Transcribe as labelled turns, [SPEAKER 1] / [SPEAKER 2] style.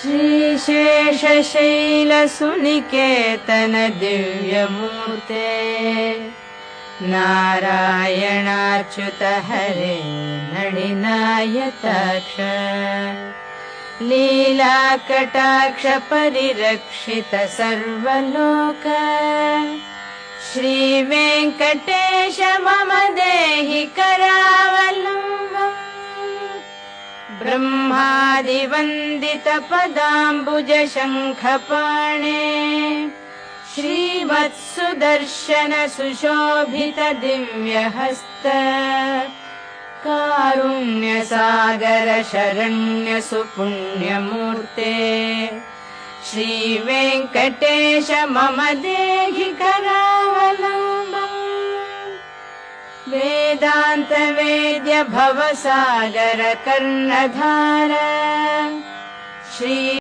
[SPEAKER 1] श्रीशेषशैलसुनिकेतन दिव्यमूर्ते नारायणाच्युत हरे नळिनायताक्ष लीलाकटाक्ष परिरक्षित सर्वलोक श्रीवेङ्कटेश मम देहि करावलम्बम् ब्रह्मादिवन्दित पदाम्बुज शङ्खपाणे श्रीवत्सुदर्शन सुशोभित दिव्यहस्त कारुण्यसागर शरण्य सुपुण्यमूर्ते श्रीवेङ्कटेश मम देहि करावलम्बम् वेदान्त वेद्य भवसागर कर्णधार श्री